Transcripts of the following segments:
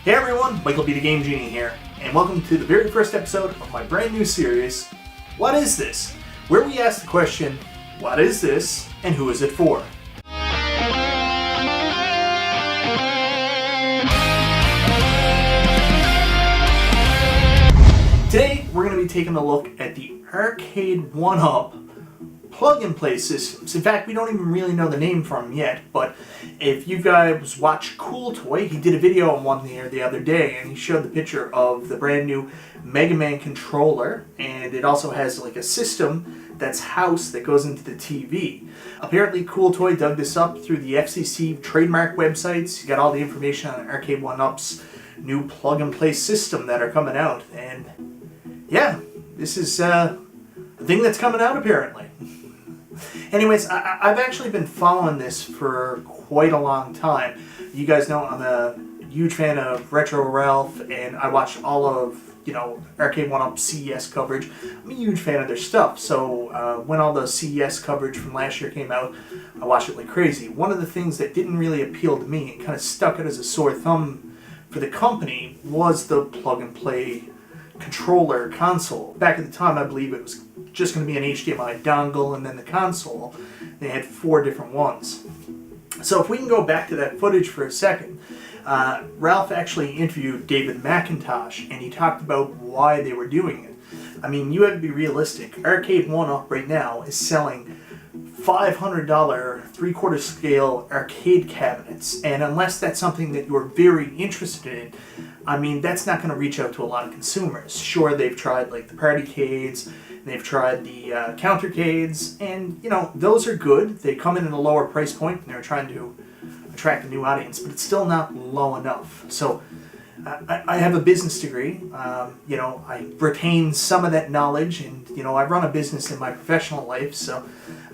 Hey everyone, MichaelBtheGameGenie here, and welcome to the very first episode of my brand new series, What Is This? Where we ask the question, what is this, and who is it for? Today, we're going to be taking a look at the Arcade1Up plug-and-play systems. In fact, we don't even really know the name for them yet, but if you guys watch Cool Toy, he did a video on one here the other day, and he showed the picture of the brand new megaman controller, and it also has like a system that's housed that goes into the TV. Apparently, Cool Toy dug this up through the FCC trademark websites. You got all the information on Arcade1Up's new plug-and-play system that are coming out, and yeah, this is a thing that's coming out apparently. Anyways, I've actually been following this for quite a long time. You guys know I'm a huge fan of Retro Ralph, and I watch all of, Arcade1Up CES coverage. I'm a huge fan of their stuff, so when all the CES coverage from last year came out, I watched it like crazy. One of the things that didn't really appeal to me, and kind of stuck it as a sore thumb for the company, was the plug-and-play controller console. Back at the time, I believe it was just going to be an HDMI dongle and then the console. They had 4 different ones. So if we can go back to that footage for a second, Ralph actually interviewed David McIntosh, and he talked about why they were doing it. I mean, you have to be realistic. Arcade1Up right now is selling $500 3/4 scale arcade cabinets, and unless that's something that you're very interested in, I mean, that's not going to reach out to a lot of consumers. Sure, they've tried like the Partycades, they've tried the Countercades, and those are good. They come in at a lower price point, and they're trying to attract a new audience, but it's still not low enough. So I have a business degree. I retain some of that knowledge, and I run a business in my professional life, so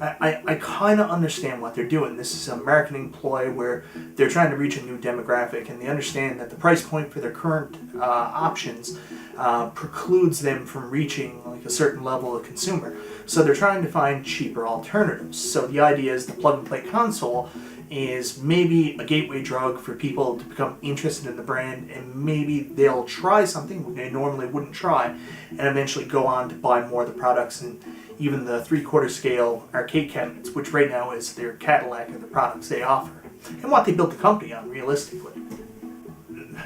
I kind of understand what they're doing. This is a marketing ploy where they're trying to reach a new demographic, and they understand that the price point for their current options precludes them from reaching like a certain level of consumer. So they're trying to find cheaper alternatives. So the idea is the plug-and-play console is maybe a gateway drug for people to become interested in the brand, and maybe they'll try something they normally wouldn't try, and eventually go on to buy more of the products, and even the 3/4 scale arcade cabinets, which right now is their Cadillac of the products they offer, and what they built the company on, realistically.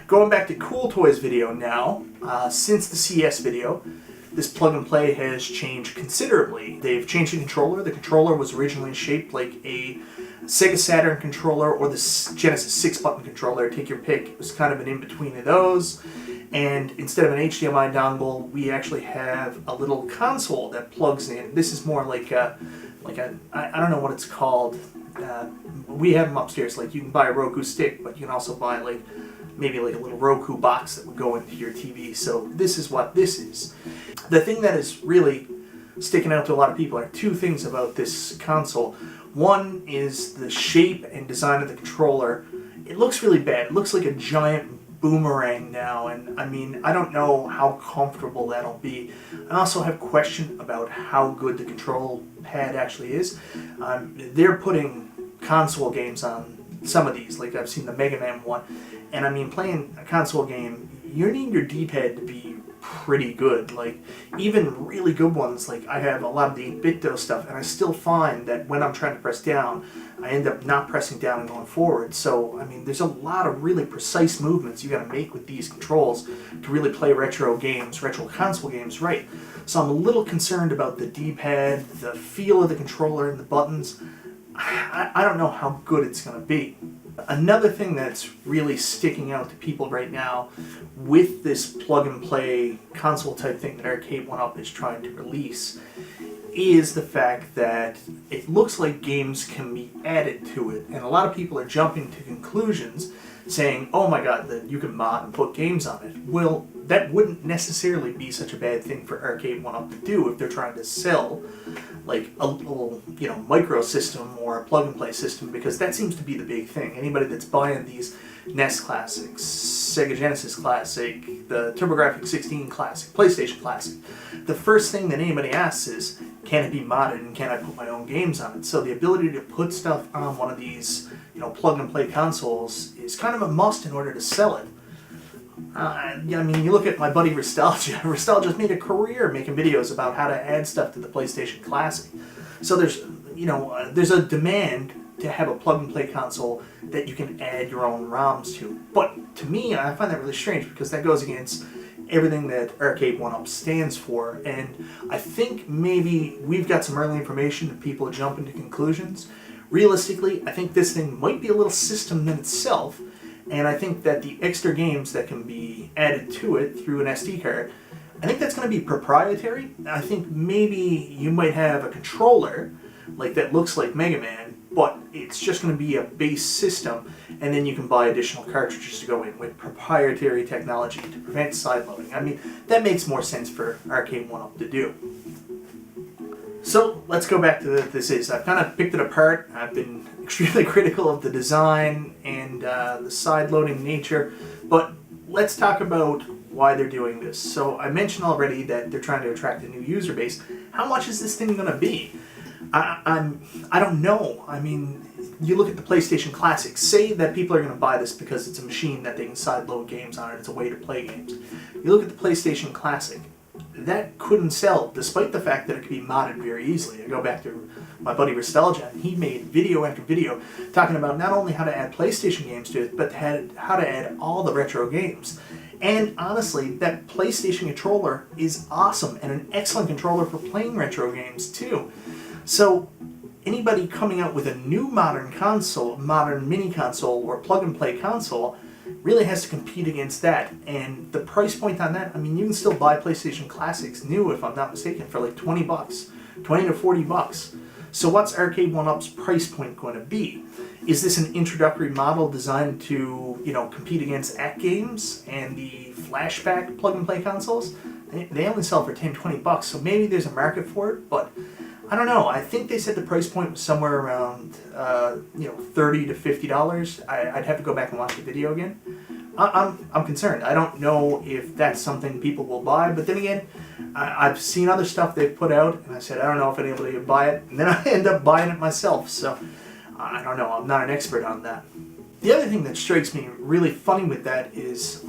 Going back to Cool Toy's video now, since the CS video, this plug-and-play has changed considerably. They've changed the controller. The controller was originally shaped like a Sega Saturn controller or the Genesis 6-button controller, take your pick. It was kind of an in-between of those. And instead of an HDMI dongle, we actually have a little console that plugs in. This is more like I don't know what it's called. We have them upstairs. Like, you can buy a Roku stick, but you can also buy maybe a little Roku box that would go into your TV. So this is what this is. The thing that is really sticking out to a lot of people are 2 things about this console. One is the shape and design of the controller. It looks really bad. It looks like a giant boomerang now, and I mean, I don't know how comfortable that'll be. I also have question about how good the control pad actually is. They're putting console games on some of these, like I've seen the Mega Man one, and I mean, playing a console game, you need your D-pad to be pretty good. Like, even really good ones, like I have a lot of the 8-bit stuff, and I still find that when I'm trying to press down, I end up not pressing down and going forward. So, I mean, there's a lot of really precise movements you gotta make with these controls to really play retro console games right. So I'm a little concerned about the D-pad, the feel of the controller and the buttons. I don't know how good it's gonna be. Another thing that's really sticking out to people right now with this plug-and-play console type thing that Arcade1Up is trying to release is the fact that it looks like games can be added to it, and a lot of people are jumping to conclusions saying, oh my god, that you can mod and put games on it. Well, that wouldn't necessarily be such a bad thing for Arcade1Up to do if they're trying to sell like a little, micro system or a plug-and-play system, because that seems to be the big thing. Anybody that's buying these NES Classics, Sega Genesis Classic, the TurboGrafx-16 Classic, PlayStation Classic, the first thing that anybody asks is, can it be modded and can I put my own games on it? So the ability to put stuff on one of these, plug-and-play consoles is kind of a must in order to sell it. I mean, you look at my buddy Ristalgia. Ristalgia's made a career making videos about how to add stuff to the PlayStation Classic. So there's, there's a demand to have a plug-and-play console that you can add your own ROMs to. But to me, I find that really strange because that goes against everything that Arcade1Up stands for. And I think maybe we've got some early information and people jump into conclusions. Realistically, I think this thing might be a little system in itself. And I think that the extra games that can be added to it through an SD card, I think that's going to be proprietary. I think maybe you might have a controller like that looks like Mega Man, but it's just going to be a base system, and then you can buy additional cartridges to go in with proprietary technology to prevent sideloading. I mean, that makes more sense for Arcade1Up to do. So let's go back to what this is. I've kind of picked it apart. I've been extremely critical of the design and the side-loading nature, but let's talk about why they're doing this. So I mentioned already that they're trying to attract a new user base. How much is this thing going to be? I don't know. I mean, you look at the PlayStation Classic. Say that people are going to buy this because it's a machine that they can side-load games on and it's a way to play games. You look at the PlayStation Classic. That couldn't sell, despite the fact that it could be modded very easily. I go back to my buddy Ristalgia, and he made video after video talking about not only how to add PlayStation games to it, but how to add all the retro games. And honestly, that PlayStation controller is awesome, and an excellent controller for playing retro games too. So anybody coming out with a new modern console, modern mini console, or plug-and-play console really has to compete against that. And the price point on that, I mean, you can still buy PlayStation Classics new, if I'm not mistaken, for like 20 bucks, 20 to 40 bucks. So what's Arcade1Up's price point going to be? Is this an introductory model designed to, compete against ACT games and the flashback plug-and-play consoles? They only sell for 10, 20 bucks, so maybe there's a market for it, but I don't know. I think they said the price point was somewhere around, $30 to $50. I'd have to go back and watch the video again. I'm concerned. I don't know if that's something people will buy, but then again, I've seen other stuff they've put out, and I said, I don't know if anybody would buy it, and then I end up buying it myself, so I don't know. I'm not an expert on that. The other thing that strikes me really funny with that is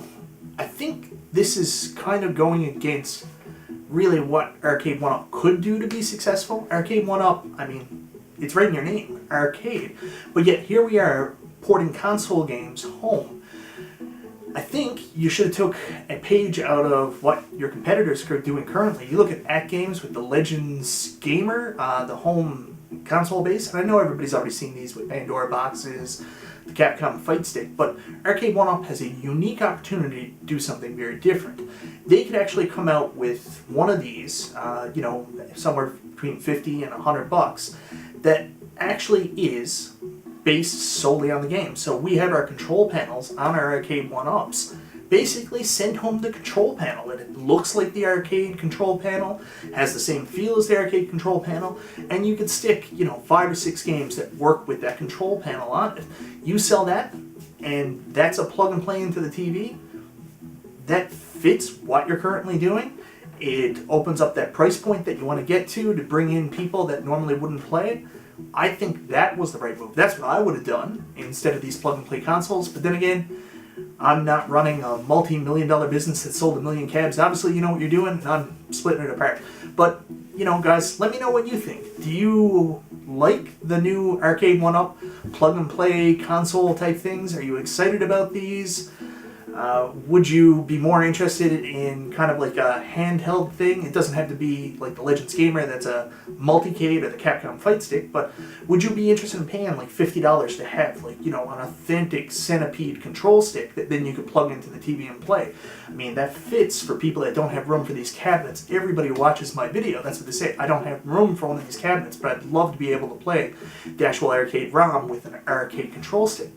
I think this is kind of going against really what Arcade1Up could do to be successful. Arcade1Up, I mean, it's right in your name, arcade. But yet here we are porting console games home. I think you should have took a page out of what your competitors are doing currently. You look at ACT games with the Legends Gamer, the home console base, and I know everybody's already seen these with Pandora boxes, the Capcom Fight Stick, but Arcade1Up has a unique opportunity to do something very different. They could actually come out with one of these, somewhere between 50 and 100 bucks, that actually is based solely on the game. So we have our control panels on our Arcade1Ups. Basically send home the control panel. It looks like the arcade control panel, has the same feel as the arcade control panel, and you could stick, 5 or 6 games that work with that control panel on it. You sell that, and that's a plug and play into the TV. That fits what you're currently doing. It opens up that price point that you want to get to bring in people that normally wouldn't play it. I think that was the right move. That's what I would have done instead of these plug and play consoles. But then again, I'm not running a multi-million-dollar business that sold 1 million cabs. Obviously, you know what you're doing, and I'm splitting it apart. But, guys, let me know what you think. Do you like the new Arcade1Up plug-and-play console type things? Are you excited about these? Would you be more interested in kind of like a handheld thing? It doesn't have to be like the Legends Gamer that's a multi-cade or the Capcom Fight Stick, but would you be interested in paying like $50 to have like, an authentic Centipede control stick that then you could plug into the TV and play? I mean, that fits for people that don't have room for these cabinets. Everybody who watches my video, that's what they say. I don't have room for one of these cabinets, but I'd love to be able to play the actual arcade ROM with an arcade control stick.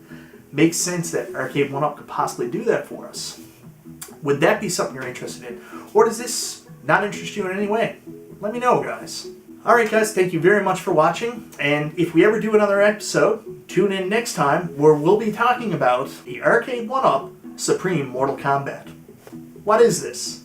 Makes sense that Arcade1Up could possibly do that for us. Would that be something you're interested in? Or does this not interest you in any way? Let me know, guys. Alright guys, thank you very much for watching, and if we ever do another episode, tune in next time where we'll be talking about the Arcade1Up Supreme Mortal Kombat. What is this?